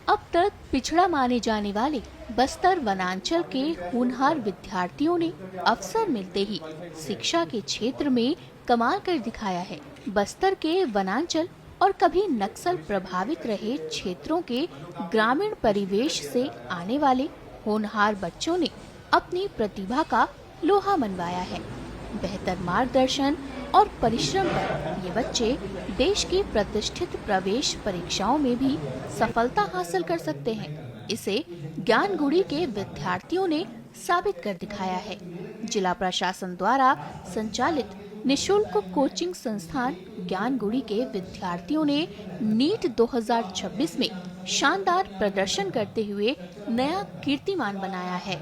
अब तक पिछड़ा माने जाने वाले बस्तर वनांचल के होनहार विद्यार्थियों ने अवसर मिलते ही शिक्षा के क्षेत्र में कमाल कर दिखाया है। बस्तर के वनांचल और कभी नक्सल प्रभावित रहे क्षेत्रों के ग्रामीण परिवेश से आने वाले होनहार बच्चों ने अपनी प्रतिभा का लोहा मनवाया है। बेहतर मार्गदर्शन और परिश्रम पर ये बच्चे देश की प्रतिष्ठित प्रवेश परीक्षाओं में भी सफलता हासिल कर सकते हैं। इसे ज्ञानगुड़ी के विद्यार्थियों ने साबित कर दिखाया है। जिला प्रशासन द्वारा संचालित निशुल्क कोचिंग संस्थान ज्ञानगुड़ी के विद्यार्थियों ने नीट 2026 में शानदार प्रदर्शन करते हुए नया कीर्तिमान बनाया है।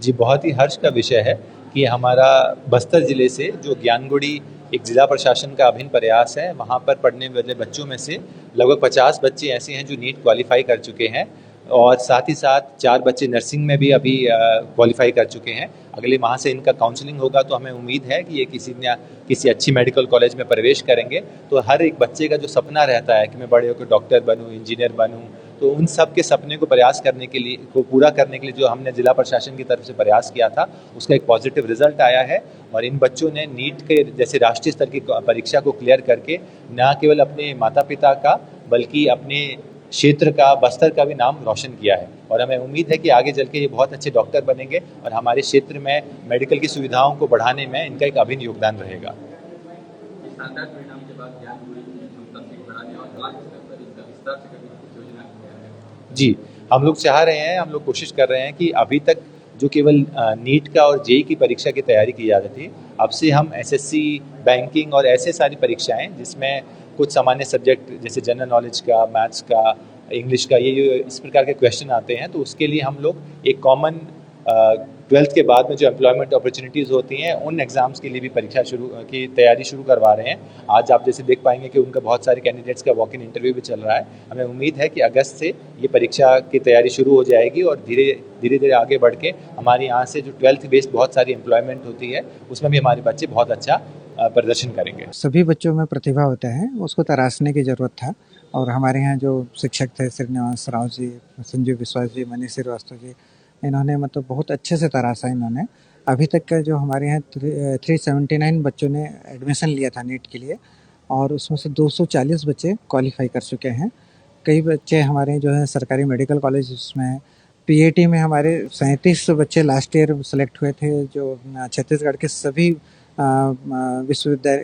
जी, बहुत ही हर्ष का विषय है कि हमारा बस्तर जिले से जो ज्ञानगुड़ी एक जिला प्रशासन का अभिन्न प्रयास है, वहाँ पर पढ़ने वाले बच्चों में से लगभग 50 बच्चे ऐसे हैं जो नीट क्वालिफाई कर चुके हैं और साथ ही साथ 4 बच्चे नर्सिंग में भी अभी क्वालिफाई कर चुके हैं। अगले माह से इनका काउंसलिंग होगा, तो हमें उम्मीद है कि ये किसी अच्छी मेडिकल कॉलेज में प्रवेश करेंगे। तो हर एक बच्चे का जो सपना रहता है कि मैं बड़े होकर डॉक्टर बनूँ, इंजीनियर बनूँ, तो उन सब के सपने को पूरा करने के लिए जो हमने जिला प्रशासन की तरफ से प्रयास किया था, उसका एक पॉजिटिव रिजल्ट आया है और इन बच्चों ने नीट के जैसे राष्ट्रीय स्तर की परीक्षा को क्लियर करके न केवल अपने माता पिता का बल्कि अपने क्षेत्र का, बस्तर का भी नाम रोशन किया है और हमें उम्मीद है कि आगे चल के ये बहुत अच्छे डॉक्टर बनेंगे और हमारे क्षेत्र में मेडिकल की सुविधाओं को बढ़ाने में इनका एक अभिन्न योगदान रहेगा। शानदार परिणाम के बाद ज्ञानगुड़ी की क्षमता को बढ़ाने और राज्य स्तर पर इसका विस्तार से करने की योजना है। जी, हम लोग चाह रहे हैं, हम लोग कोशिश कर रहे हैं कि अभी तक जो केवल नीट का और जेईई की परीक्षा की तैयारी की जाती थी, अब से हम एसएससी, बैंकिंग और ऐसे सारी परीक्षाएं जिसमें कुछ सामान्य सब्जेक्ट जैसे जनरल नॉलेज का, मैथ्स का, इंग्लिश का, ये इस प्रकार के क्वेश्चन आते हैं, तो उसके लिए हम लोग एक कॉमन 12th के बाद में जो एम्प्लॉयमेंट अपॉर्चुनिटीज़ होती हैं, उन एग्ज़ाम्स के लिए भी की तैयारी शुरू करवा रहे हैं। आज आप जैसे देख पाएंगे कि उनका बहुत सारे कैंडिडेट्स का वॉक इन इंटरव्यू भी चल रहा है। हमें उम्मीद है कि अगस्त से ये परीक्षा की तैयारी शुरू हो जाएगी और धीरे धीरे आगे बढ़ के हमारे यहाँ से जो 12th बेस्ड बहुत सारी एम्प्लॉयमेंट होती है, उसमें भी हमारे बच्चे बहुत अच्छा प्रदर्शन करेंगे। सभी बच्चों में प्रतिभा होता है, उसको तराशने की ज़रूरत था और हमारे यहाँ जो शिक्षक थे श्रीनिवास राव जी, संजीव विश्वास जी, मनीष श्रीवास्तव जी, इन्होंने मतलब बहुत अच्छे से तराशा इन्होंने। अभी तक का जो हमारे यहाँ 379 बच्चों ने एडमिशन लिया था नीट के लिए और उसमें से 240 बच्चे क्वालिफाई कर चुके हैं। कई बच्चे हमारे जो है सरकारी मेडिकल कॉलेज में, पीएटी में हमारे 37 बच्चे लास्ट ईयर सेलेक्ट हुए थे जो छत्तीसगढ़ के सभी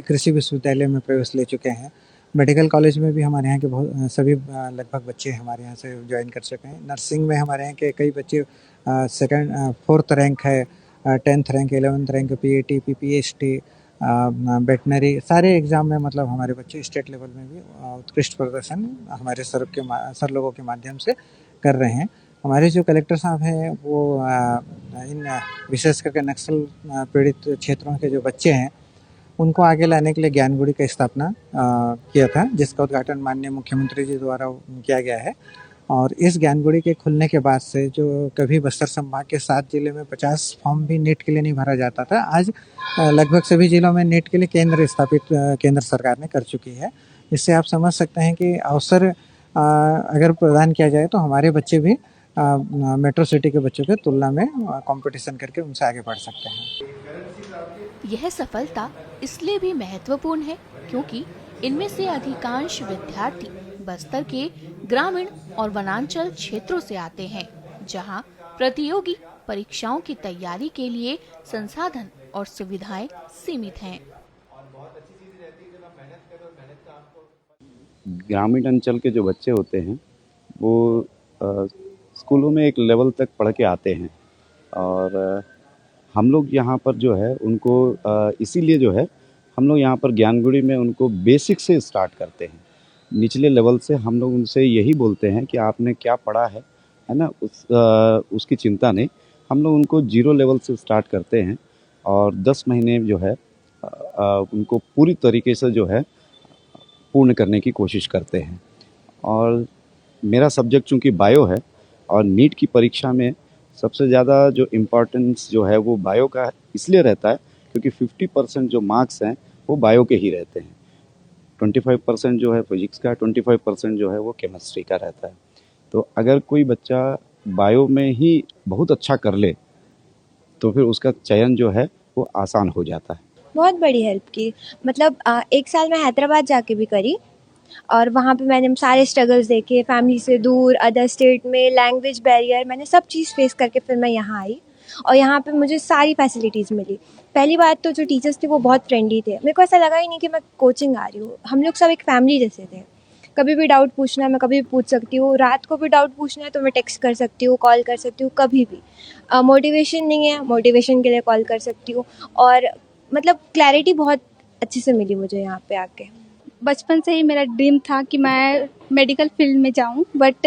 कृषि विश्वविद्यालय में प्रवेश ले चुके हैं। मेडिकल कॉलेज में भी हमारे यहाँ के सभी लगभग बच्चे हमारे यहाँ से ज्वाइन कर चुके हैं। नर्सिंग में हमारे यहाँ के कई बच्चे 4th रैंक है, 10th rank, 11th rank, PAT, PPST, veterinary, सारे एग्ज़ाम में मतलब हमारे बच्चे स्टेट लेवल में भी उत्कृष्ट प्रदर्शन हमारे सर लोगों के माध्यम से कर रहे हैं। हमारे जो कलेक्टर साहब हैं वो इन विशेष करके नक्सल पीड़ित क्षेत्रों के जो बच्चे हैं उनको आगे लाने के लिए ज्ञानगुड़ी का स्थापना किया था, जिसका उद्घाटन माननीय मुख्यमंत्री जी द्वारा किया गया है। और इस ज्ञानगुड़ी के खुलने के बाद से जो कभी बस्तर संभाग के 7 जिले में 50 फॉर्म भी नीट के लिए नहीं भरा जाता था, आज लगभग सभी जिलों में नीट के लिए केंद्र स्थापित केंद्र सरकार ने कर चुकी है। इससे आप समझ सकते हैं कि अवसर अगर प्रदान किया जाए तो हमारे बच्चे भी मेट्रो सिटी के बच्चों के तुलना में कंपटीशन करके उनसे आगे बढ़ सकते हैं। यह सफलता इसलिए भी महत्वपूर्ण है क्योंकि इनमें से अधिकांश विद्यार्थी बस्तर के ग्रामीण और वनांचल क्षेत्रों से आते हैं, जहां प्रतियोगी परीक्षाओं की तैयारी के लिए संसाधन और सुविधाएं सीमित हैं। ग्रामीण अंचल के जो बच्चे होते हैं वो स्कूलों में एक लेवल तक पढ़ के आते हैं और हम लोग यहाँ पर जो है उनको इसीलिए जो है हम लोग यहाँ पर ज्ञानगुड़ी में उनको बेसिक से स्टार्ट करते हैं। निचले लेवल से हम लोग उनसे यही बोलते हैं कि आपने क्या पढ़ा है ना, उसकी चिंता नहीं। हम लोग उनको 0 लेवल से स्टार्ट करते हैं और 10 महीने जो है उनको पूरी तरीके से जो है पूर्ण करने की कोशिश करते हैं। और मेरा सब्जेक्ट चूँकि बायो है और नीट की परीक्षा में सबसे ज़्यादा जो इम्पोर्टेंस जो है वो बायो का इसलिए रहता है क्योंकि 50% जो मार्क्स हैं वो बायो के ही रहते हैं। 25% जो है फिजिक्स का, 25% जो है वो केमिस्ट्री का रहता है। तो अगर कोई बच्चा बायो में ही बहुत अच्छा कर ले तो फिर उसका चयन जो है वो आसान हो जाता है। बहुत बड़ी हेल्प की। मतलब 1 साल मैं हैदराबाद जाके भी करी और वहाँ पे मैंने सारे स्ट्रगल्स देखे, फैमिली से दूर, अदर स्टेट में, लैंग्वेज बैरियर, मैंने सब चीज़ फेस करके फिर मैं यहाँ आई और यहाँ पे मुझे सारी फैसिलिटीज़ मिली। पहली बात तो जो टीचर्स थे वो बहुत फ्रेंडली थे, मेरे को ऐसा लगा ही नहीं कि मैं कोचिंग आ रही हूँ। हम लोग सब एक फैमिली जैसे थे। कभी भी डाउट पूछना है मैं कभी भी पूछ सकती हूँ, रात को भी डाउट पूछना है तो मैं टेक्स्ट कर सकती हूँ, कॉल कर सकती हूँ, कभी भी। मोटिवेशन नहीं है, मोटिवेशन के लिए कॉल कर सकती हूँ और मतलब क्लैरिटी बहुत अच्छे से मिली मुझे यहाँ पे आके। बचपन से ही मेरा ड्रीम था कि मैं मेडिकल फील्ड में जाऊं, बट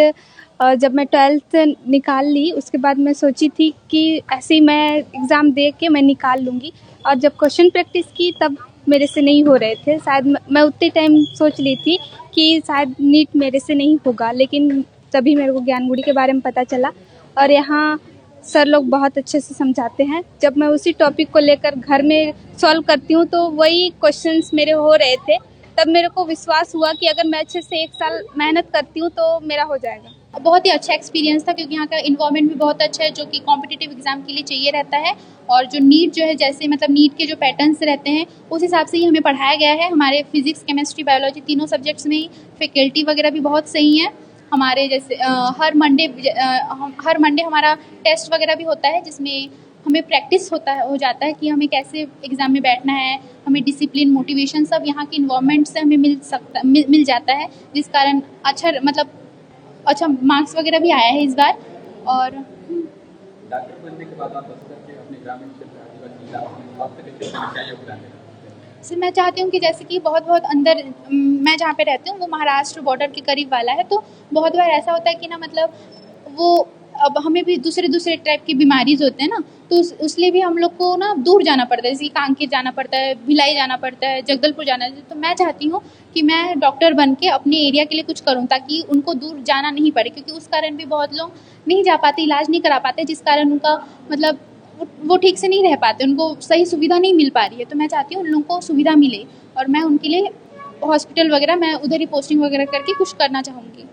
जब मैं 12th निकाल ली उसके बाद मैं सोची थी कि ऐसे ही मैं एग्ज़ाम दे के मैं निकाल लूँगी। और जब क्वेश्चन प्रैक्टिस की तब मेरे से नहीं हो रहे थे। शायद मैं उतने टाइम सोच ली थी कि शायद नीट मेरे से नहीं होगा, लेकिन तभी मेरे को ज्ञानगुड़ी के बारे में पता चला और यहाँ सर लोग बहुत अच्छे से समझाते हैं। जब मैं उसी टॉपिक को लेकर घर में सॉल्व करती हूँ तो वही क्वेश्चंस मेरे हो रहे थे, तब मेरे को विश्वास हुआ कि अगर मैं अच्छे से 1 साल मेहनत करती हूँ तो मेरा हो जाएगा। बहुत ही अच्छा एक्सपीरियंस था क्योंकि यहाँ का इन्वायरमेंट भी बहुत अच्छा है जो कि कॉम्पिटिटिव एग्जाम के लिए चाहिए रहता है। और जो नीट जो है, जैसे मतलब नीट के जो पैटर्न्स रहते हैं उस हिसाब से ही हमें पढ़ाया गया है। हमारे फिजिक्स, केमिस्ट्री, बायोलॉजी तीनों सब्जेक्ट्स में ही फैकल्टी वगैरह भी बहुत सही है। हमारे जैसे हर मंडे हमारा टेस्ट वगैरह भी होता है जिसमें हमें प्रैक्टिस हो जाता है कि हमें कैसे एग्ज़ाम में बैठना है। हमें डिसिप्लिन, मोटिवेशन सब यहाँ के इन्वायरमेंट से हमें मिल जाता है, जिस कारण अच्छा मार्क्स वगैरह भी आया है इस बार। और डॉक्टर बनने के बाद आप बस्तर के अपने ग्रामीण क्षेत्र आदिवासी इलाकों में स्वास्थ्य के क्षेत्र में क्या योगदान देना चाहते हैं? सर मैं चाहती हूँ कि जैसे कि बहुत अंदर मैं जहाँ पे रहती हूँ वो महाराष्ट्र बॉर्डर के करीब वाला है, तो बहुत बार ऐसा होता है कि ना मतलब वो अब हमें भी दूसरे टाइप की बीमारीज होते हैं ना, तो उसलिए भी हम लोग को ना दूर जाना पड़ता है, जैसे कि कांकेर जाना पड़ता है, भिलाई जाना पड़ता है, जगदलपुर जाना है। तो मैं चाहती हूँ कि मैं डॉक्टर बन के अपने एरिया के लिए कुछ करूँ ताकि उनको दूर जाना नहीं पड़े, क्योंकि उस कारण भी बहुत लोग नहीं जा पाते, इलाज नहीं करा पाते, जिस कारण उनका मतलब वो ठीक से नहीं रह पाते, उनको सही सुविधा नहीं मिल पा रही है। तो मैं चाहती हूँ उन लोगों को सुविधा मिले और मैं उनके लिए हॉस्पिटल वगैरह मैं उधर ही पोस्टिंग वगैरह करके कुछ करना चाहूँगी।